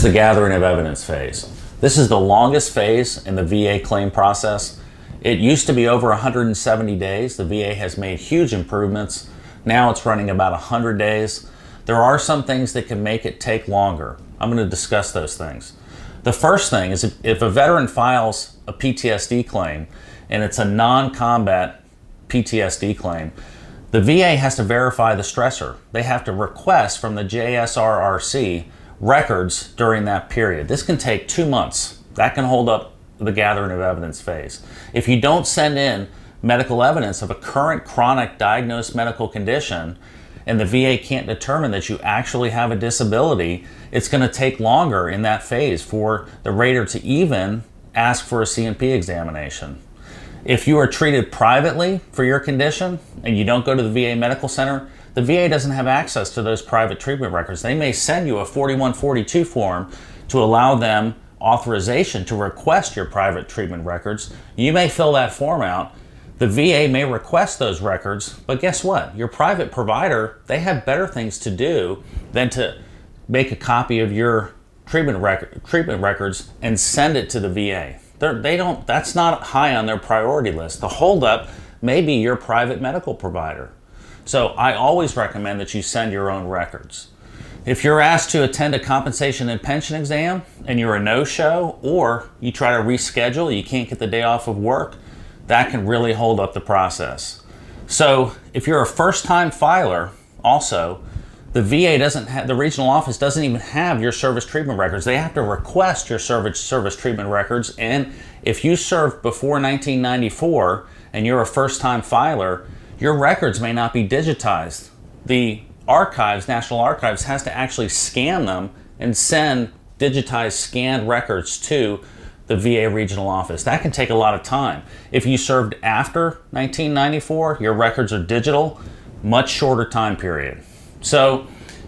The gathering of evidence phase. This is the longest phase in the VA claim process. It used to be over 170 days. The VA has made huge improvements. Now it's running about 100 days. There are some things that can make it take longer. I'm going to discuss those things. The first thing is if a veteran files a PTSD claim and it's a non-combat PTSD claim, the VA has to verify the stressor. They have to request from the JSRRC records during that period. This can take 2 months. That can hold up the gathering of evidence phase. If you don't send in medical evidence of a current chronic diagnosed medical condition and the VA can't determine that you actually have a disability, it's going to take longer in that phase for the rater to even ask for a C&P examination. If you are treated privately for your condition and you don't go to the VA medical center, the VA doesn't have access to those private treatment records. They may send you a 4142 form to allow them authorization to request your private treatment records. You may fill that form out. The VA may request those records, but guess what? Your private provider, they have better things to do than to make a copy of your treatment records and send it to the VA. That's not high on their priority list. The holdup may be your private medical provider. So I always recommend that you send your own records. If you're asked to attend a compensation and pension exam and you're a no-show, or you try to reschedule, you can't get the day off of work, that can really hold up the process. So if you're a first-time filer, also, the VA the regional office doesn't even have your service treatment records. They have to request your service treatment records, and if you served before 1994 and you're a first-time filer, your records may not be digitized. The archives, National Archives, has to actually scan them and send digitized scanned records to the VA regional office. That can take a lot of time. If you served after 1994, your records are digital, much shorter time period. So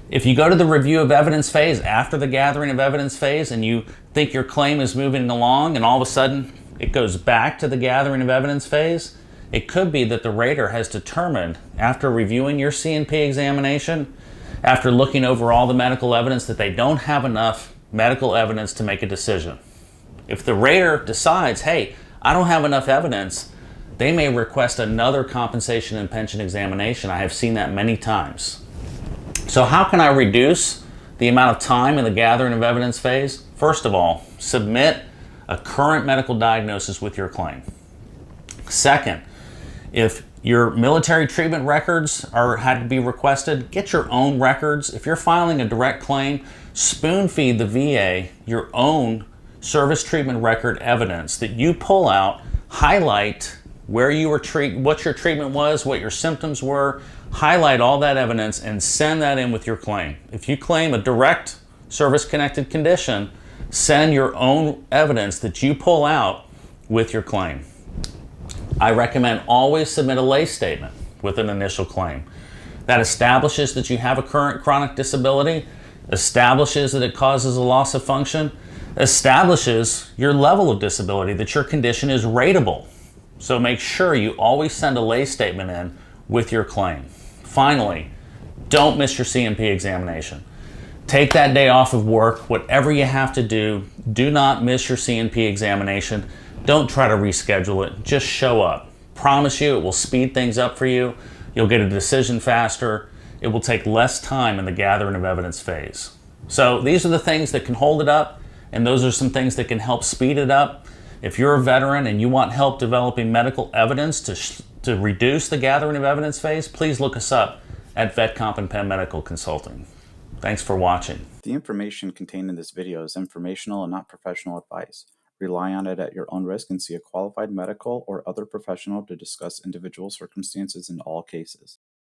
if you go to the review of evidence phase after the gathering of evidence phase and you think your claim is moving along and all of a sudden it goes back to the gathering of evidence phase, it could be that the rater has determined, after reviewing your C&P examination, after looking over all the medical evidence, that they don't have enough medical evidence to make a decision. If the rater decides, hey, I don't have enough evidence, they may request another compensation and pension examination. I have seen that many times. So how can I reduce the amount of time in the gathering of evidence phase? First of all, submit a current medical diagnosis with your claim. Second, if your military treatment records had to be requested, get your own records. If you're filing a direct claim, spoon feed the VA your own service treatment record evidence that you pull out, highlight where you were what your treatment was, what your symptoms were, highlight all that evidence and send that in with your claim. If you claim a direct service-connected condition, send your own evidence that you pull out with your claim. I recommend always submit a lay statement with an initial claim. That establishes that you have a current chronic disability, establishes that it causes a loss of function, establishes your level of disability, that your condition is rateable. So make sure you always send a lay statement in with your claim. Finally, don't miss your C&P examination. Take that day off of work, whatever you have to do not miss your C&P examination. Don't try to reschedule it, just show up. Promise you it will speed things up for you. You'll get a decision faster. It will take less time in the gathering of evidence phase. So these are the things that can hold it up, and those are some things that can help speed it up. If you're a veteran and you want help developing medical evidence to reduce the gathering of evidence phase, please look us up at VetComp and Penn Medical Consulting. Thanks for watching. The information contained in this video is informational and not professional advice. Rely on it at your own risk and see a qualified medical or other professional to discuss individual circumstances in all cases.